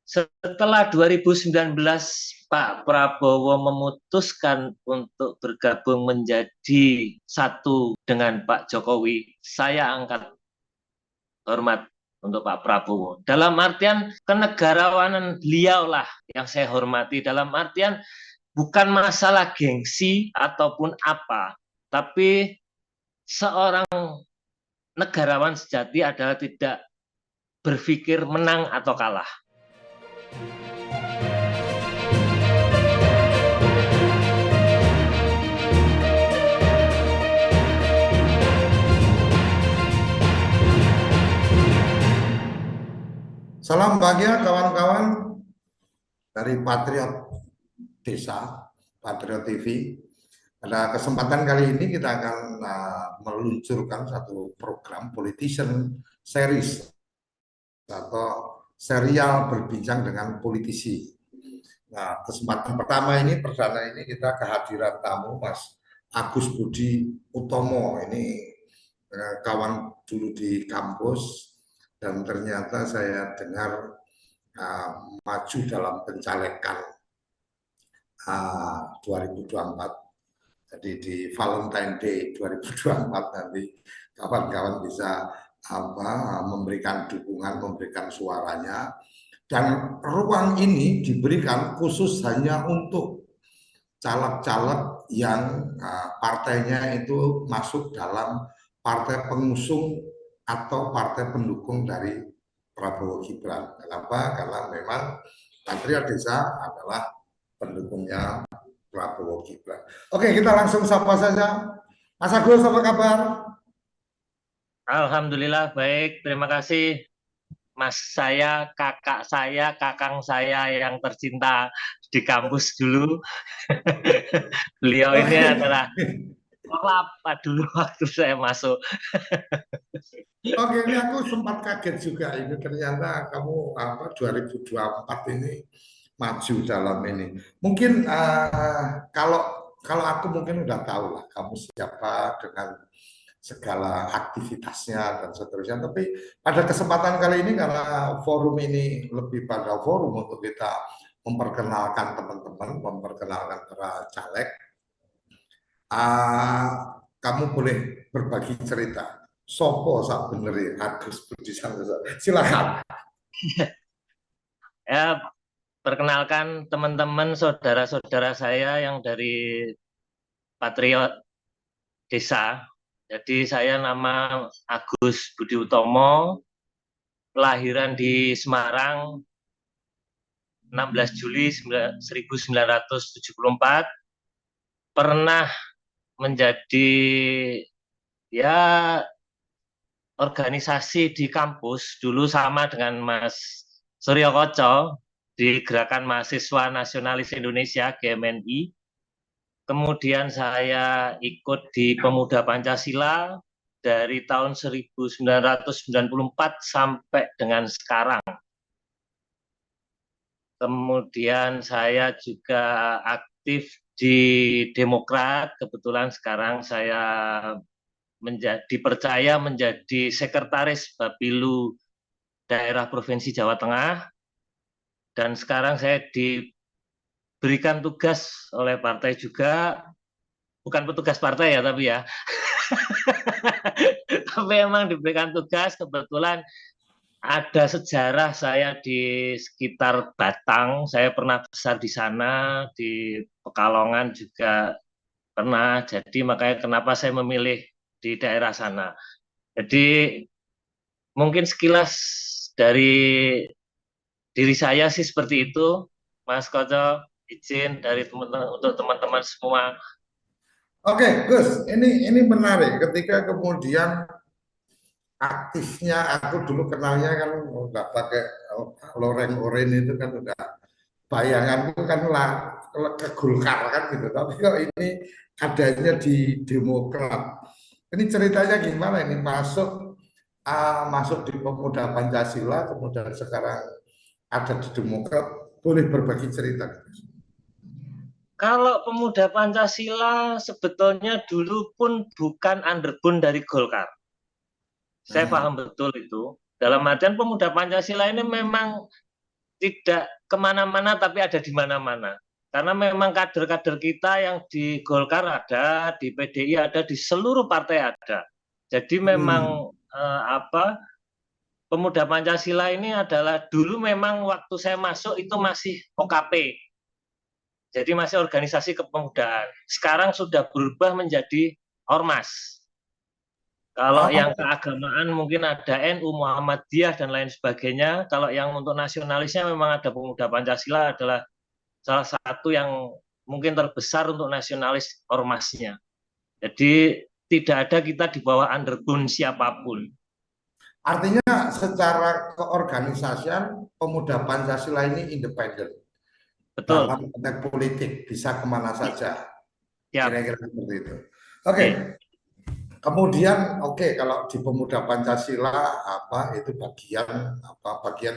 Setelah 2019 Pak Prabowo memutuskan untuk bergabung menjadi satu dengan Pak Jokowi, saya angkat hormat untuk Pak Prabowo. Dalam artian kenegarawanan beliau lah yang saya hormati. Dalam artian bukan masalah gengsi ataupun apa, tapi seorang negarawan sejati adalah tidak berpikir menang atau kalah. Salam bahagia kawan-kawan dari Patriot Desa, Patriot TV. Pada kesempatan kali ini kita akan meluncurkan satu program Politician Series atau serial berbincang dengan politisi. Nah, kesempatan pertama ini, perdana ini kita kehadiran tamu Mas Agus Budi Utomo. Ini kawan dulu di kampus dan ternyata saya dengar maju dalam pencalekan 2024. Jadi di Valentine Day 2024 nanti kawan-kawan bisa memberikan dukungan, memberikan suaranya. Dan ruang ini diberikan khusus hanya untuk caleg-caleg yang partainya itu masuk dalam partai pengusung atau partai pendukung dari Prabowo Gibran. Kenapa? Karena memang Patriot Desa adalah pendukungnya Prabowo Gibran. Oke, kita langsung sapa saja. Mas Agus, apa kabar? Alhamdulillah baik, terima kasih Mas saya, kakang saya yang tercinta di kampus dulu. Beliau ini Oke. adalah apa dulu waktu saya masuk. Oke, ini aku sempat kaget juga ini ternyata kamu 2024 ini maju dalam ini. Mungkin kalau kalau aku mungkin udah tahu lah kamu siapa dengan segala aktivitasnya dan seterusnya. Tapi pada kesempatan kali ini karena forum ini lebih pada forum untuk kita memperkenalkan teman-teman, memperkenalkan para caleg, kamu boleh berbagi cerita. Sopo sak beneri Agus Budi Santoso. Silakan. Ya, perkenalkan teman-teman, saudara-saudara saya yang dari Patriot Desa. Jadi saya nama Agus Budi Utomo, kelahiran di Semarang 16 Juli 1974, pernah menjadi ya organisasi di kampus dulu sama dengan Mas Suryo Koco di Gerakan Mahasiswa Nasionalis Indonesia GMNI. Kemudian saya ikut di Pemuda Pancasila dari tahun 1994 sampai dengan sekarang. Kemudian saya juga aktif di Demokrat. Kebetulan sekarang saya dipercaya menjadi sekretaris Bapilu daerah Provinsi Jawa Tengah. Dan sekarang saya diberikan tugas oleh partai juga, bukan petugas partai ya, tapi ya. Tapi memang diberikan tugas, kebetulan ada sejarah saya di sekitar Batang, saya pernah besar di sana, di Pekalongan juga pernah, jadi makanya kenapa saya memilih di daerah sana. Jadi mungkin sekilas dari diri saya sih seperti itu, Mas Koco, izin dari teman-teman untuk teman-teman semua. Oke, Gus, ini menarik ketika kemudian aktifnya aku dulu kenalnya kan nggak pakai loreng oren itu kan udah bayanganku kan lah ke Golkar kan gitu. Tapi kok ini adanya di Demokrat. Ini ceritanya gimana ini masuk di Pemuda Pancasila kemudian sekarang ada di Demokrat. Boleh berbagi cerita? Kalau Pemuda Pancasila sebetulnya dulu pun bukan underbone dari Golkar. Saya paham betul itu. Dalam artian Pemuda Pancasila ini memang tidak kemana-mana tapi ada di mana-mana. Karena memang kader-kader kita yang di Golkar ada, di PDI ada, di seluruh partai ada. Jadi memang Pemuda Pancasila ini adalah dulu memang waktu saya masuk itu masih OKP. Jadi masih organisasi kepemudaan. Sekarang sudah berubah menjadi ormas. Kalau yang keagamaan mungkin ada NU, Muhammadiyah dan lain sebagainya. Kalau yang untuk nasionalisnya memang ada Pemuda Pancasila adalah salah satu yang mungkin terbesar untuk nasionalis ormasnya. Jadi tidak ada kita di bawah underground siapapun. Artinya secara keorganisasian Pemuda Pancasila ini independen. Betul. Dalam konteks politik bisa kemana saja. Kira-kira seperti itu. Oke. Kemudian kalau di Pemuda Pancasila itu bagian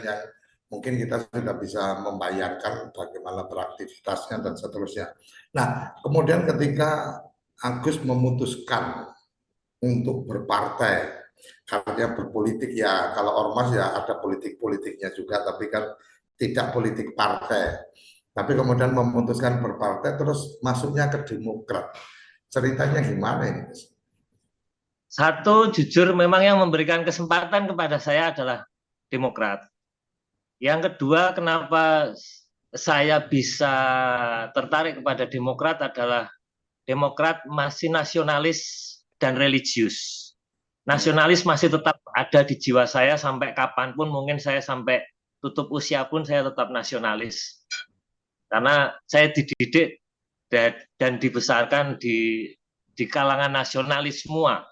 yang mungkin kita sudah bisa membayangkan bagaimana beraktivitasnya dan seterusnya. Nah, kemudian ketika Agus memutuskan untuk berpartai, karena berpolitik ya, kalau ormas ya ada politik-politiknya juga, tapi kan tidak politik partai. Tapi kemudian memutuskan berpartai terus masuknya ke Demokrat. Ceritanya gimana ini? Satu, jujur memang yang memberikan kesempatan kepada saya adalah Demokrat. Yang kedua, kenapa saya bisa tertarik kepada Demokrat adalah Demokrat masih nasionalis dan religius. Nasionalis masih tetap ada di jiwa saya sampai kapanpun, mungkin saya sampai tutup usia pun saya tetap nasionalis. Karena saya dididik dan dibesarkan di kalangan nasionalis semua.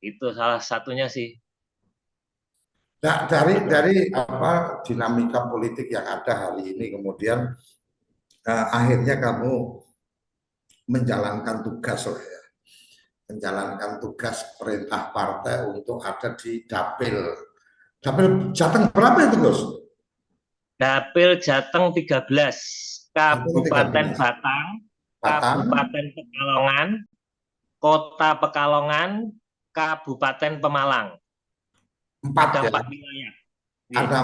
Itu salah satunya sih. Nah, dari dinamika politik yang ada hari ini, kemudian akhirnya kamu menjalankan tugas menjalankan tugas perintah partai untuk ada di Dapil. Dapil Jateng berapa itu, Gus? Dapil Jateng 13, Kabupaten 13. Batang, Kabupaten Pekalongan, Kota Pekalongan, Kabupaten Pemalang. Ada 4 wilayah. Ada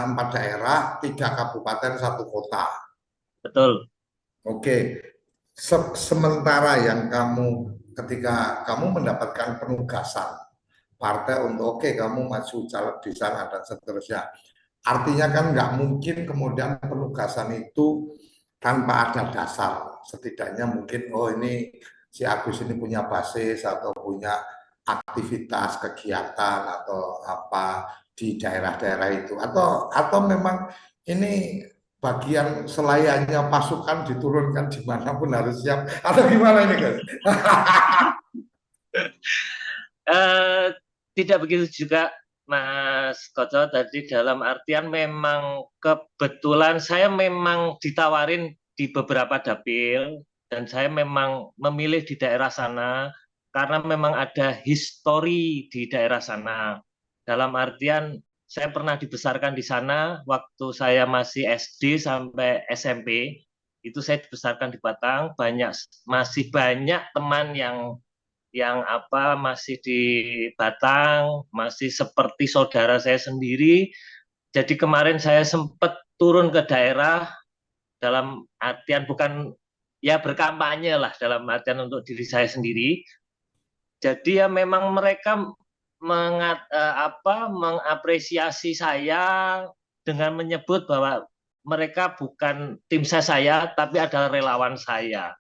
empat daerah, 3 kabupaten, 1 kota. Betul. Oke. Sementara yang ketika kamu mendapatkan penugasan partai untuk kamu maju caleg di sana dan seterusnya. Artinya kan nggak mungkin kemudian penugasan itu tanpa ada dasar. Setidaknya mungkin ini si Agus ini punya basis atau punya aktivitas kegiatan atau apa di daerah-daerah itu, atau memang ini bagian selayaknya pasukan diturunkan dimanapun harus siap, atau gimana ini, guys? Tidak begitu juga, Mas Koco, tadi dalam artian memang kebetulan saya memang ditawarin di beberapa dapil dan saya memang memilih di daerah sana karena memang ada histori di daerah sana. Dalam artian saya pernah dibesarkan di sana waktu saya masih SD sampai SMP. Itu saya dibesarkan di Batang, masih banyak teman yang masih di Batang, masih seperti saudara saya sendiri. Jadi kemarin saya sempat turun ke daerah dalam artian bukan ya berkampanye lah, dalam artian untuk diri saya sendiri. Jadi ya memang mereka mengapresiasi saya dengan menyebut bahwa mereka bukan tim saya tapi adalah relawan saya.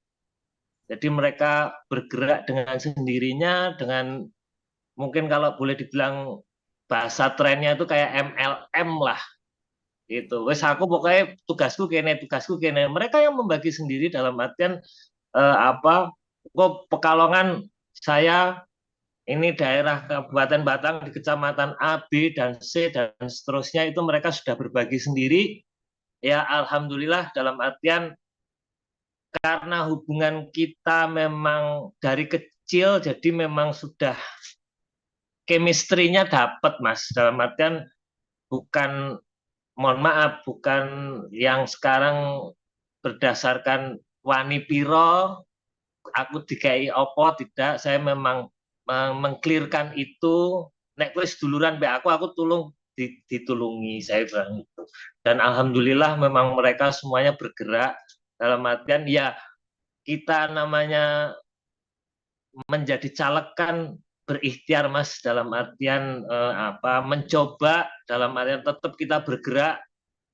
Jadi mereka bergerak dengan sendirinya, dengan mungkin kalau boleh dibilang bahasa trennya itu kayak MLM lah. Itu. Wes aku pokoknya tugasku kene. Mereka yang membagi sendiri dalam artian kok Pekalongan saya ini daerah Kabupaten Batang di kecamatan A, B, dan C dan seterusnya itu mereka sudah berbagi sendiri. Ya alhamdulillah dalam artian karena hubungan kita memang dari kecil jadi memang sudah chemistry-nya dapat, Mas. Dalam artian bukan, mohon maaf, bukan yang sekarang berdasarkan wani piro, aku dikai opo, tidak. Saya memang mengklirkan itu, nek wis duluran be aku tulung ditulungi, saya bilang itu. Dan alhamdulillah memang mereka semuanya bergerak dalam artian ya kita namanya menjadi caleg kan berikhtiar Mas dalam artian mencoba dalam artian tetap kita bergerak.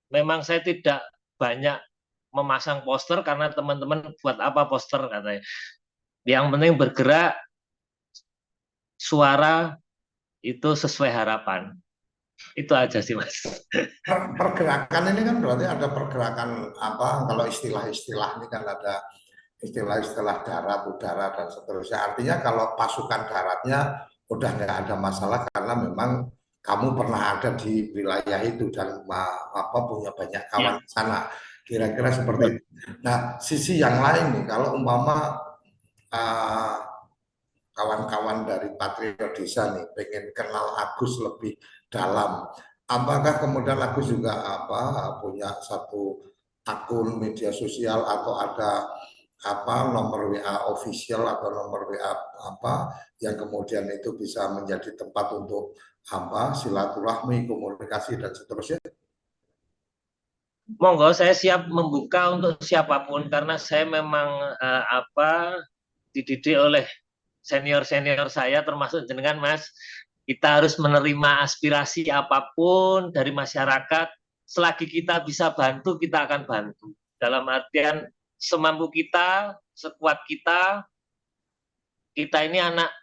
Memang saya tidak banyak memasang poster karena teman-teman buat apa poster katanya. Yang penting bergerak, suara itu sesuai harapan. Itu aja sih Mas. Pergerakan ini kan berarti ada pergerakan apa, kalau istilah-istilah ini kan ada istilah-istilah darat, udara, dan seterusnya. Artinya kalau pasukan daratnya udah nggak ada masalah karena memang kamu pernah ada di wilayah itu dan punya banyak kawan Ya. di sana. Kira-kira seperti itu. Nah, sisi yang lain nih, kalau umpama uh, kawan-kawan dari Patriot Desa nih pengen kenal Agus lebih dalam, apakah kemudian Agus juga punya satu akun media sosial atau ada nomor WA official atau nomor WA yang kemudian itu bisa menjadi tempat untuk silaturahmi, komunikasi, dan seterusnya? Monggo, saya siap membuka untuk siapapun karena saya memang dididik oleh senior-senior saya termasuk jenengan Mas. Kita harus menerima aspirasi apapun dari masyarakat. Selagi kita bisa bantu, kita akan bantu. Dalam artian semampu kita, sekuat kita ini anak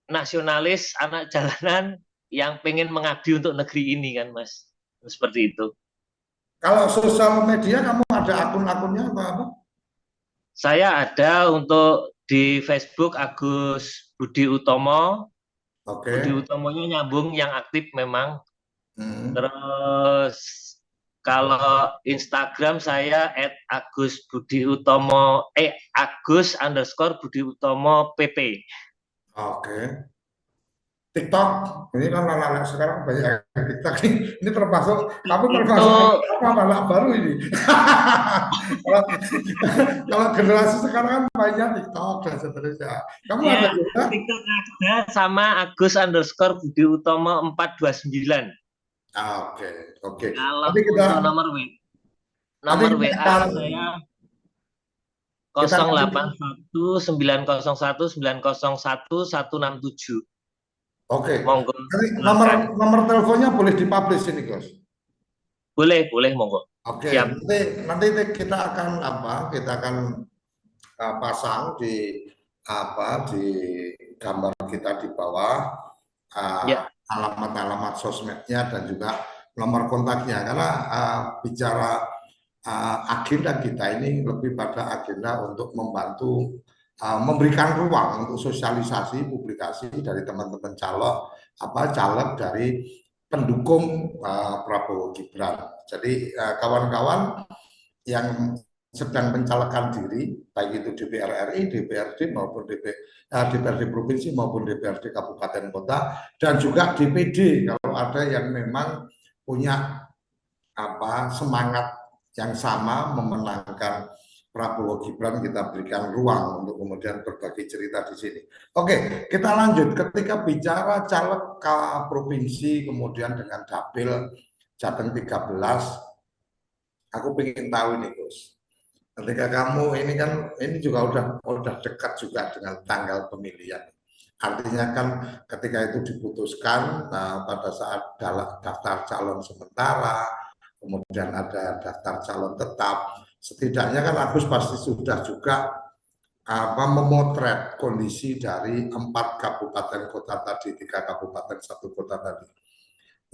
nasionalis, anak jalanan yang pengen mengabdi untuk negeri ini kan Mas. Seperti itu. Kalau sosial media kamu ada akun-akunnya apa? Saya ada untuk di Facebook Agus Budi Utomo. Oke. Budi Utomonya nyambung yang aktif memang. Hmm. Terus kalau Instagram saya @agus_budi_utomo Agus_Budi Utomo PP. Oke. TikTok, ini kan anak-anak sekarang banyak yang TikTok ini termasuk, kamu termasuk anak baru ini. kalau, kalau generasi sekarang kan banyak TikTok dan seterusnya. Kamu ya, ada juga? TikTok ada sama Agus_Budi Utomo 429. Oke, oke. Kalau Nanti kita untuk nomor WA akan, saya kita 081901901167. oke. Monggo. Nanti nomor teleponnya boleh dipublish ini, Gus. Boleh, monggo. Oke, Siap. nanti kita akan Kita akan pasang di di gambar kita di bawah alamat-alamat sosmednya dan juga nomor kontaknya, karena bicara agenda kita ini lebih pada agenda untuk membantu memberikan ruang untuk sosialisasi publikasi dari teman-teman caleg dari pendukung Prabowo Gibran. Jadi kawan-kawan yang sedang mencalonkan diri, baik itu DPR RI, DPRD maupun DPRD provinsi maupun DPRD kabupaten kota, dan juga DPD kalau ada yang memang punya semangat yang sama memenangkan Prabowo Gibran, kita berikan ruang untuk kemudian berbagi cerita di sini. Oke, kita lanjut. Ketika bicara caleg ke provinsi kemudian dengan dapil Jateng 13, aku ingin tahu ini Gus. Ketika kamu ini juga udah dekat juga dengan tanggal pemilihan. Artinya kan ketika itu diputuskan pada saat daftar calon sementara, kemudian ada daftar calon tetap, setidaknya kan Agus pasti sudah juga memotret kondisi dari 4 kabupaten kota tadi, 3 kabupaten 1 kota tadi.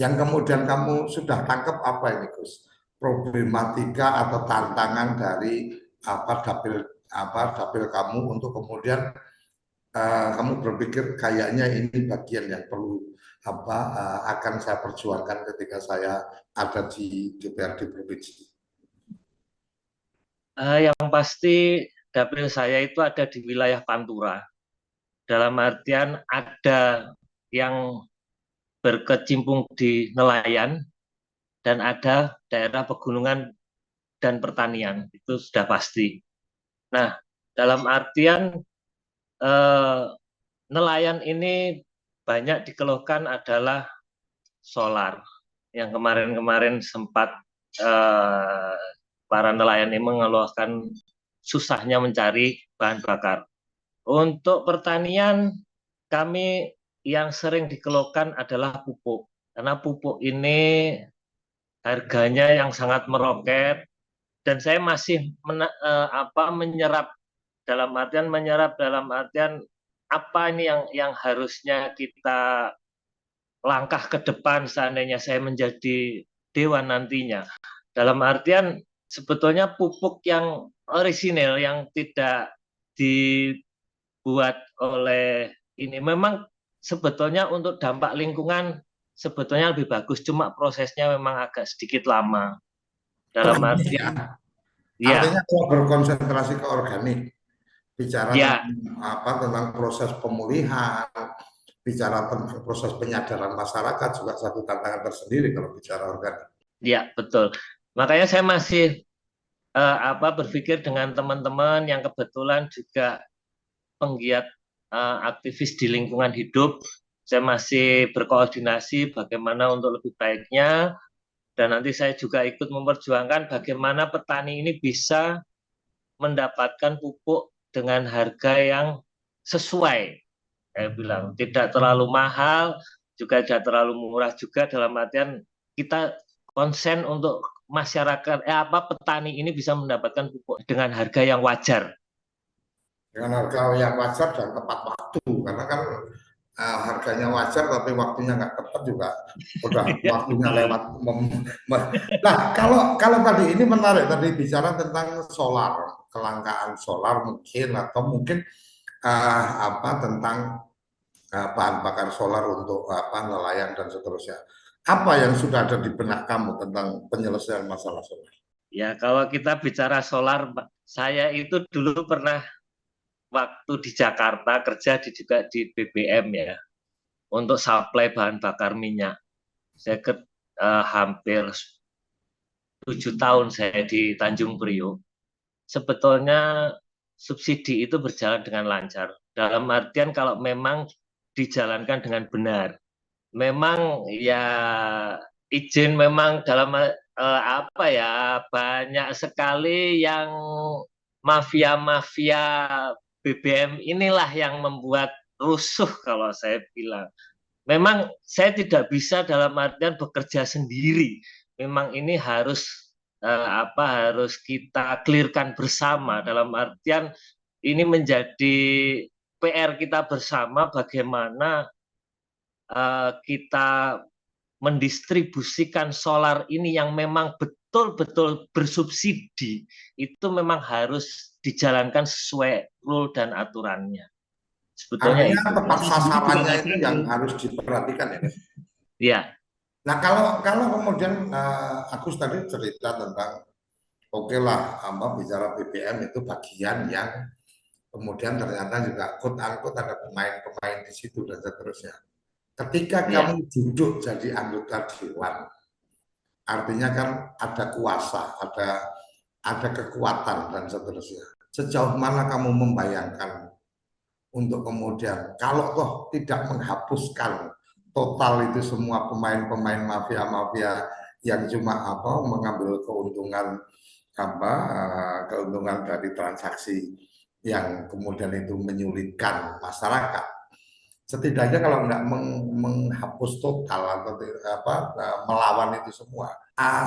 Yang kemudian kamu sudah tangkap apa ini Gus? Problematika atau tantangan dari dapil kamu untuk kemudian kamu berpikir kayaknya ini bagian yang perlu akan saya perjuangkan ketika saya ada di DPRD provinsi. Yang pasti dapil saya itu ada di wilayah Pantura. Dalam artian ada yang berkecimpung di nelayan dan ada daerah pegunungan dan pertanian. Itu sudah pasti. Nah, dalam artian nelayan ini banyak dikeluhkan adalah solar yang kemarin-kemarin sempat para nelayan ini mengeluhkan susahnya mencari bahan bakar. Untuk pertanian, kami yang sering dikeluhkan adalah pupuk. Karena pupuk ini harganya yang sangat meroket, dan saya masih menyerap dalam artian apa ini yang harusnya kita langkah ke depan seandainya saya menjadi dewan nantinya. Dalam artian sebetulnya pupuk yang orisinil yang tidak dibuat oleh ini memang sebetulnya untuk dampak lingkungan sebetulnya lebih bagus, cuma prosesnya memang agak sedikit lama. Dalam Organik ya. artian ya, Artinya kalau berkonsentrasi ke organik, bicara ya, tentang proses pemulihan, bicara tentang proses penyadaran masyarakat juga satu tantangan tersendiri kalau bicara organik. ya, betul. Makanya saya masih berpikir dengan teman-teman yang kebetulan juga penggiat aktivis di lingkungan hidup. Saya masih berkoordinasi bagaimana untuk lebih baiknya, dan nanti saya juga ikut memperjuangkan bagaimana petani ini bisa mendapatkan pupuk dengan harga yang sesuai. Saya bilang tidak terlalu mahal, juga tidak terlalu murah juga, dalam artian kita konsen untuk masyarakat petani ini bisa mendapatkan pupuk dengan harga yang wajar. Dengan harga yang wajar dan tepat waktu, karena kan harganya wajar tapi waktunya nggak tepat juga udah waktunya lewat. Nah, kalau tadi ini menarik tadi bicara tentang solar, kelangkaan solar mungkin, atau mungkin tentang bahan bakar solar untuk nelayan dan seterusnya. Apa yang sudah ada di benak kamu tentang penyelesaian masalah solar? Ya, kalau kita bicara solar, saya itu dulu pernah waktu di Jakarta kerja juga di BBM ya, untuk suplai bahan bakar minyak. Saya hampir 7 tahun saya di Tanjung Priok. Sebetulnya subsidi itu berjalan dengan lancar. Dalam artian kalau memang dijalankan dengan benar. Memang ya izin memang dalam banyak sekali yang mafia-mafia BBM inilah yang membuat rusuh kalau saya bilang. Memang saya tidak bisa dalam artian bekerja sendiri. Memang ini harus kita clearkan bersama, dalam artian ini menjadi PR kita bersama bagaimana kita mendistribusikan solar ini yang memang betul-betul bersubsidi, itu memang harus dijalankan sesuai rule dan aturannya. Sebetulnya Artinya itu. tepat sasarannya itu yang harus diperhatikan ya. Ya. Nah, kalau kemudian Agus tadi cerita tentang oke lah, bicara BBM itu bagian yang kemudian ternyata juga quote unquote ada pemain-pemain di situ dan seterusnya. Ketika Ya. kamu duduk jadi anggota dewan, artinya kan ada kuasa, ada kekuatan dan seterusnya. Sejauh mana kamu membayangkan untuk kemudian kalau toh tidak menghapuskan total itu semua pemain-pemain mafia-mafia yang cuma mengambil keuntungan dari transaksi yang kemudian itu menyulitkan masyarakat. Setidaknya kalau nggak menghapus total atau melawan itu semua,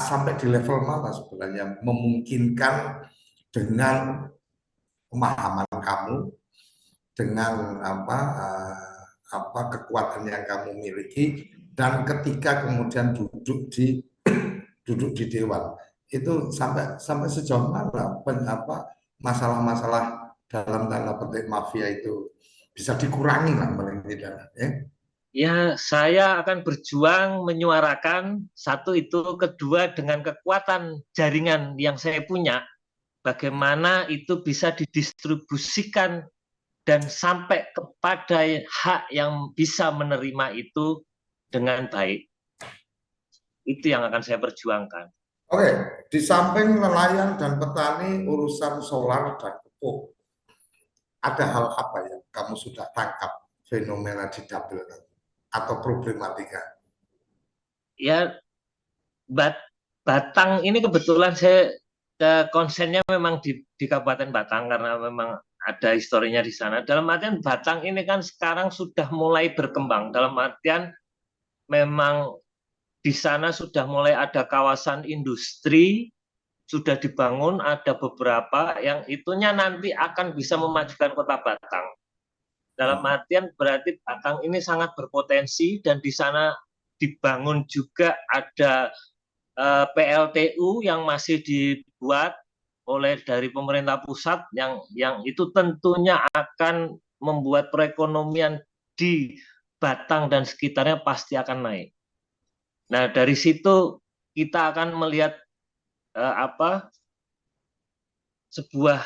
sampai di level mana sebenarnya memungkinkan dengan pemahaman kamu, dengan kekuatan yang kamu miliki, dan ketika kemudian duduk di dewan itu sampai sejauh mana masalah-masalah dalam tanda petik mafia itu bisa dikurangi lah paling tidak ya. Ya, saya akan berjuang menyuarakan satu itu, kedua dengan kekuatan jaringan yang saya punya, bagaimana itu bisa didistribusikan dan sampai kepada hak yang bisa menerima itu dengan baik. Itu yang akan saya perjuangkan. Oke, di samping nelayan dan petani, urusan solar dan pupuk, ada hal apa yang kamu sudah tangkap fenomena di Double atau problematika? ya Batang ini kebetulan saya konsennya memang di Kabupaten Batang karena memang ada historinya di sana. Dalam artian Batang ini kan sekarang sudah mulai berkembang. Dalam artian memang di sana sudah mulai ada kawasan industri, sudah dibangun, ada beberapa yang itunya nanti akan bisa memajukan kota Batang. Dalam artian berarti Batang ini sangat berpotensi dan di sana dibangun juga ada PLTU yang masih dibuat oleh dari pemerintah pusat yang itu tentunya akan membuat perekonomian di Batang dan sekitarnya pasti akan naik. Nah, dari situ kita akan melihat sebuah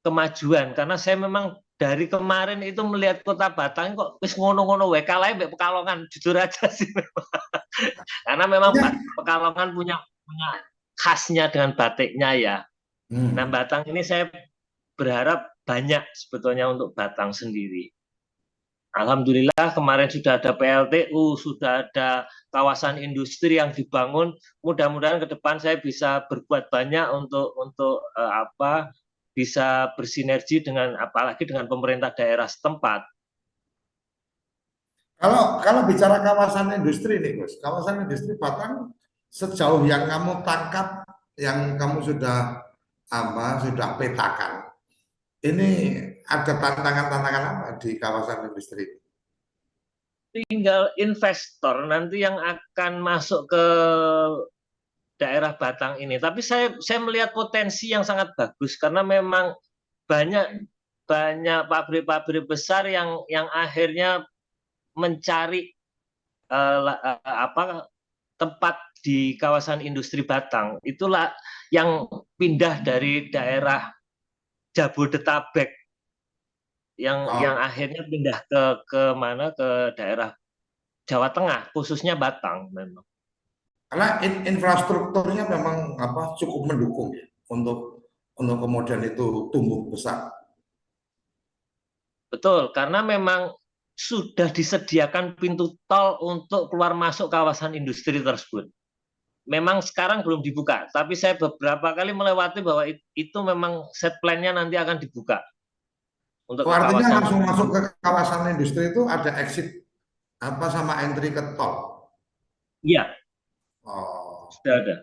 kemajuan karena saya memang dari kemarin itu melihat kota Batang kok wis ngono-ngono wae kalah mbek Pekalongan jujur aja sih memang. Karena memang Pekalongan punya khasnya dengan batiknya ya. Nah, Batang ini saya berharap banyak sebetulnya untuk Batang sendiri. Alhamdulillah kemarin sudah ada PLTU, sudah ada kawasan industri yang dibangun. Mudah-mudahan ke depan saya bisa berbuat banyak untuk bisa bersinergi dengan apalagi dengan pemerintah daerah setempat. Kalau bicara kawasan industri nih, Gus, kawasan industri Batang sejauh yang kamu tangkap, yang kamu sudah petakan, ini ada tantangan-tantangan apa di kawasan industri? Tinggal investor nanti yang akan masuk ke daerah Batang ini. Tapi saya melihat potensi yang sangat bagus karena memang banyak pabrik-pabrik besar yang akhirnya mencari tempat di kawasan industri Batang. Itulah yang pindah dari daerah Jabodetabek yang akhirnya pindah ke mana ke daerah Jawa Tengah khususnya Batang memang. Karena infrastrukturnya memang cukup mendukung ya untuk kemudian itu tumbuh besar. Betul, karena memang sudah disediakan pintu tol untuk keluar masuk kawasan industri tersebut. Memang sekarang belum dibuka, tapi saya beberapa kali melewati bahwa itu memang set plan-nya nanti akan dibuka untuk ke Artinya kawasan langsung industri. masuk ke kawasan industri itu ada exit sama entry ke tol. Iya, Oh. sudah ada.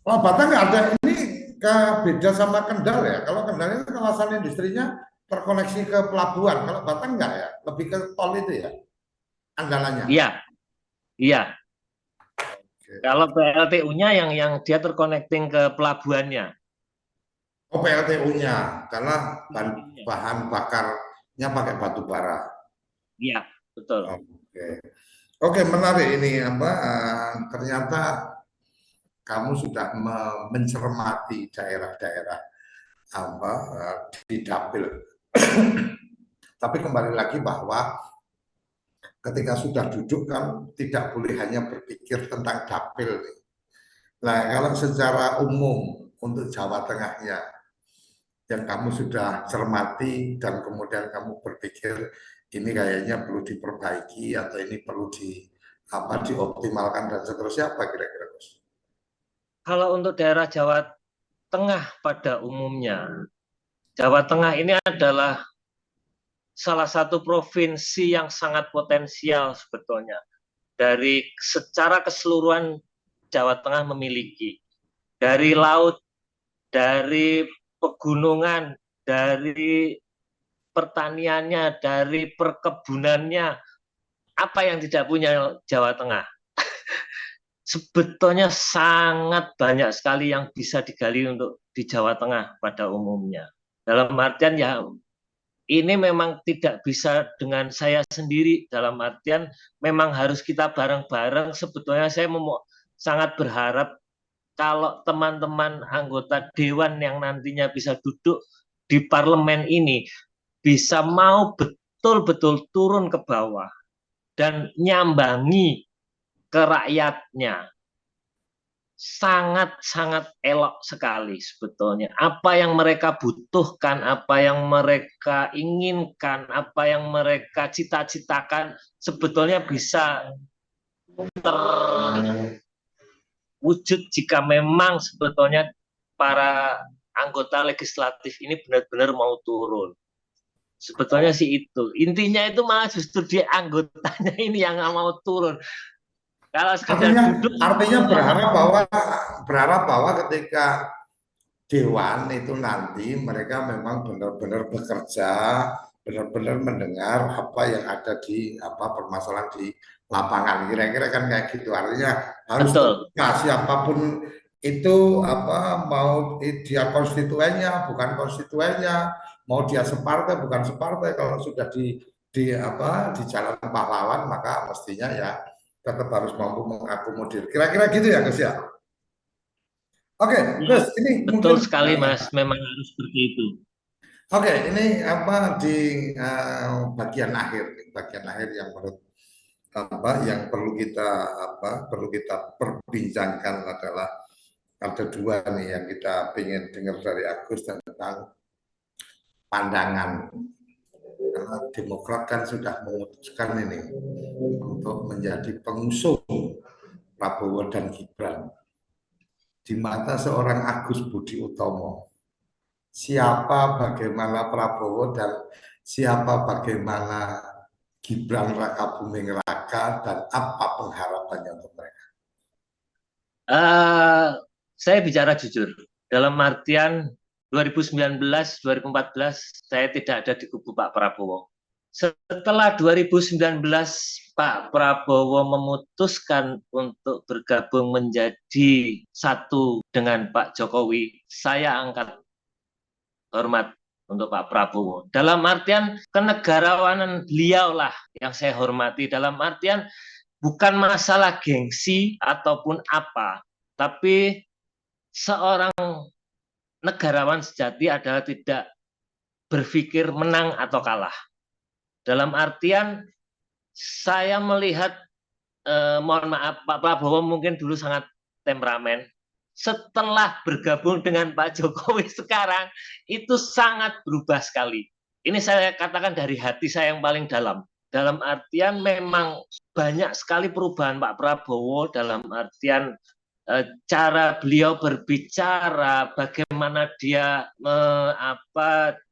Kalau Batang nggak ada, ini beda sama Kendal ya. Kalau Kendal itu kawasan industrinya terkoneksi ke pelabuhan. Kalau Batang nggak ya, lebih ke tol itu ya andalannya. Iya, iya. Kalau PLTU-nya yang dia terconnecting ke pelabuhannya. Oh, PLTU-nya karena bahan bakarnya pakai batu bara. Iya, betul. Oke, oke, menarik ini ternyata kamu sudah mencermati daerah-daerah di dapil. Tapi kembali lagi bahwa ketika sudah duduk kan tidak boleh hanya berpikir tentang dapil. Nah, kalau secara umum untuk Jawa Tengahnya yang kamu sudah cermati dan kemudian kamu berpikir ini kayaknya perlu diperbaiki atau ini perlu dioptimalkan dan seterusnya apa kira-kira, Gus? Kalau untuk daerah Jawa Tengah pada umumnya, Jawa Tengah ini adalah salah satu provinsi yang sangat potensial sebetulnya. Dari secara keseluruhan Jawa Tengah memiliki dari laut, dari pegunungan, dari pertaniannya, dari perkebunannya, apa yang tidak punya Jawa Tengah? Sebetulnya sangat banyak sekali yang bisa digali untuk di Jawa Tengah pada umumnya. Dalam artian ya ini memang tidak bisa dengan saya sendiri, dalam artian memang harus kita bareng-bareng. Sebetulnya saya sangat berharap kalau teman-teman anggota dewan yang nantinya bisa duduk di parlemen ini bisa mau betul-betul turun ke bawah dan nyambangi ke rakyatnya. Sangat-sangat elok sekali sebetulnya. Apa yang mereka butuhkan, apa yang mereka inginkan, apa yang mereka cita-citakan sebetulnya bisa terwujud jika memang sebetulnya para anggota legislatif ini benar-benar mau turun. Sebetulnya sih itu. Intinya itu malah justru dia anggotanya ini yang nggak mau turun. Kalau sekedar duduk, Artinya berharap bahwa ketika Dewan itu nanti mereka memang benar-benar bekerja, benar-benar mendengar apa yang ada di permasalahan di lapangan. Kira-kira kan kayak gitu. Artinya harus betul. terbuka siapapun itu mau dia konstituennya, bukan konstituennya, mau dia separtai, bukan separtai. Kalau sudah di jalan pahlawan maka mestinya ya tetap harus mampu mengakomodir. Kira-kira gitu ya, Gus ya. Oke, Ya, Gus, ini betul mungkin sekali Mas, memang harus seperti itu. oke, ini di bagian akhir yang menurut yang perlu kita perbincangkan adalah ada dua nih yang kita ingin dengar dari Agus tentang pandangan. Karena Demokrat kan sudah memutuskan ini untuk menjadi pengusung Prabowo dan Gibran di mata seorang Agus Budi Utomo. Siapa bagaimana Prabowo dan siapa bagaimana Gibran Raka Buming Raka dan apa pengharapannya untuk mereka? Saya bicara jujur, dalam artian 2019-2014 saya tidak ada di kubu Pak Prabowo. Setelah 2019 Pak Prabowo memutuskan untuk bergabung menjadi satu dengan Pak Jokowi, saya angkat hormat untuk Pak Prabowo. Dalam artian kenegarawanan beliau lah yang saya hormati. Dalam artian bukan masalah gengsi ataupun apa, tapi seorang negarawan sejati adalah tidak berpikir menang atau kalah. Dalam artian saya melihat, mohon maaf, Pak Prabowo mungkin dulu sangat temperamen. Setelah bergabung dengan Pak Jokowi sekarang, itu sangat berubah sekali. Ini saya katakan dari hati saya yang paling dalam. Dalam artian memang banyak sekali perubahan Pak Prabowo, dalam artian cara beliau berbicara, bagaimana dia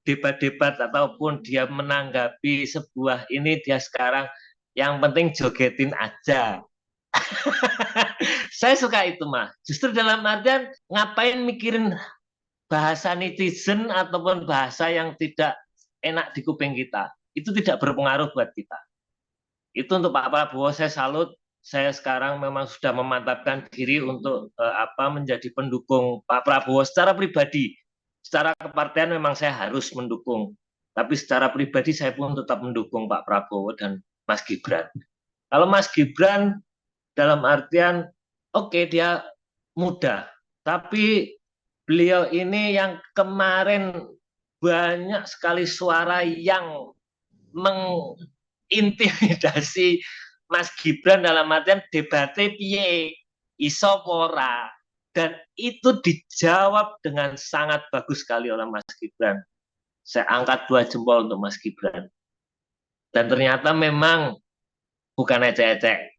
debat-debat ataupun dia menanggapi sebuah ini, dia sekarang yang penting jogetin aja. Saya suka itu mah. Justru dalam artian ngapain mikirin bahasa netizen ataupun bahasa yang tidak enak di kuping kita. Itu tidak berpengaruh buat kita. Itu untuk Pak Prabowo saya salut. Saya sekarang memang sudah memantapkan diri untuk menjadi pendukung Pak Prabowo secara pribadi. Secara kepartian memang saya harus mendukung. Tapi secara pribadi saya pun tetap mendukung Pak Prabowo dan Mas Gibran. Kalau Mas Gibran dalam artian oke, dia muda, tapi beliau ini yang kemarin banyak sekali suara yang mengintimidasi Mas Gibran dalam artian debate piye iso pora, dan itu dijawab dengan sangat bagus sekali oleh Mas Gibran. Saya angkat 2 jempol untuk Mas Gibran. Dan ternyata memang bukan ecek-ecek.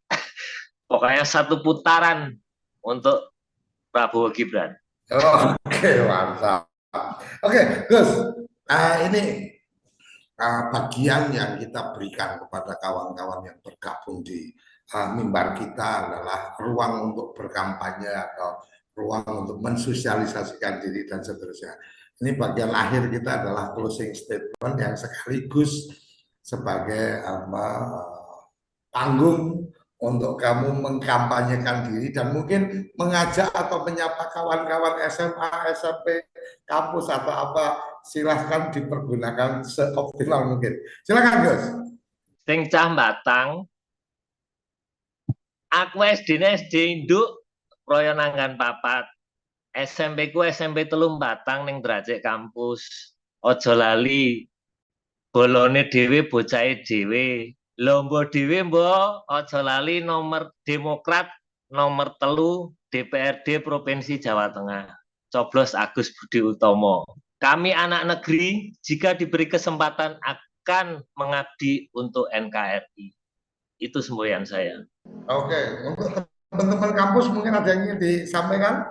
Pokoknya satu putaran untuk Prabowo Gibran. Oke, mantap. Oke, Gus, ini bagian yang kita berikan kepada kawan-kawan yang bergabung di mimbar kita adalah ruang untuk berkampanye atau ruang untuk mensosialisasikan diri dan seterusnya. Ini bagian akhir kita adalah closing statement yang sekaligus sebagai panggung untuk kamu mengkampanyekan diri dan mungkin mengajak atau menyapa kawan-kawan SMA, SMP, kampus atau apa, silahkan dipergunakan seoptimal mungkin. Silakan Gus. Sing cah batang, aku SD induk proyo nanggan papat. SMP ku SMP telung batang ning Drajek kampus. Ojo lali, bolone dhewe bocahe dhewe. Lombo dhewe mbok, ojo lali nomor Demokrat nomor 3 DPRD Provinsi Jawa Tengah. Coblos Agus Budi Utomo. Kami anak negeri, jika diberi kesempatan akan mengabdi untuk NKRI. itu semboyan saya. Oke, untuk teman-teman kampus mungkin ada yang ingin disampaikan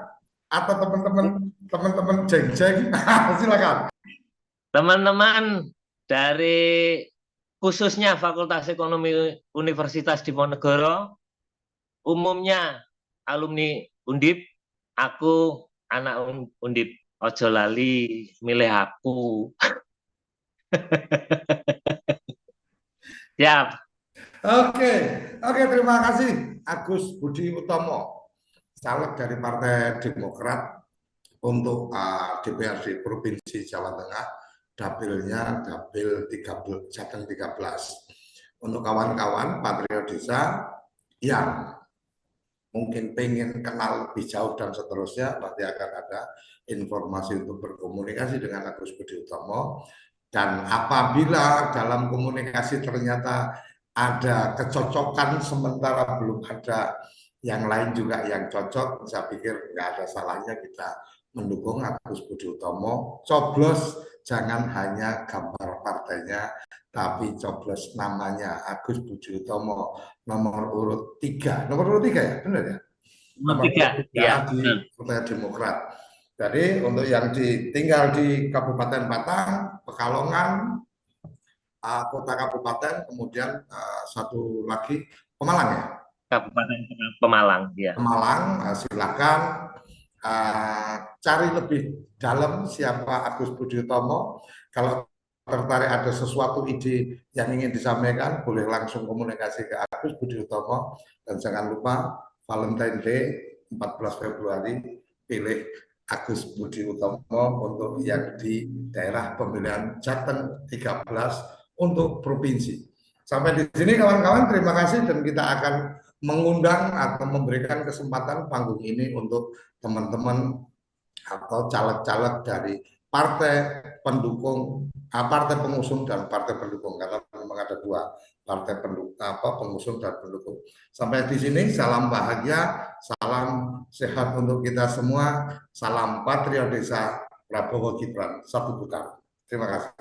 atau teman-teman jeng-jeng, silakan. Teman-teman dari khususnya Fakultas Ekonomi Universitas Diponegoro, umumnya alumni Undip, aku anak Undip, ojo lali milih aku. Siap. Oke, terima kasih Agus Budi Utomo, caleg dari Partai Demokrat untuk DPRD Provinsi Jawa Tengah, dapilnya dapil 13, Jateng 13. Untuk kawan-kawan patriot desa yang mungkin pengen kenal lebih jauh dan seterusnya, nanti akan ada informasi untuk berkomunikasi dengan Agus Budi Utomo. Dan apabila dalam komunikasi ternyata ada kecocokan sementara belum ada yang lain juga yang cocok, saya pikir nggak ada salahnya kita mendukung Agus Budi Utomo. Coblos jangan hanya gambar partainya, tapi coblos namanya Agus Budi Utomo nomor urut 3. Nomor urut 3 ya, benar ya? Nomor 3 ya, di Partai Demokrat. Jadi untuk yang tinggal di Kabupaten Batang, Pekalongan, kota kabupaten, kemudian satu lagi Pemalang ya. Kabupaten Pemalang ya. Pemalang, silakan cari lebih dalam siapa Agus Budi Utomo. Kalau tertarik ada sesuatu ide yang ingin disampaikan, boleh langsung komunikasi ke Agus Budi Utomo. Dan jangan lupa Valentine Day 14 Februari pilih Agus Budi Utomo untuk yang di daerah pemilihan Jateng 13 untuk provinsi. Sampai di sini kawan-kawan, terima kasih dan kita akan mengundang atau memberikan kesempatan panggung ini untuk teman-teman atau caleg-caleg dari partai pendukung, partai pengusung dan partai pendukung, karena memang ada dua partai pengusung dan pendukung. Sampai di sini, salam bahagia, salam sehat untuk kita semua, salam Patriot Desa Prabowo Gibran, satu putaran. Terima kasih.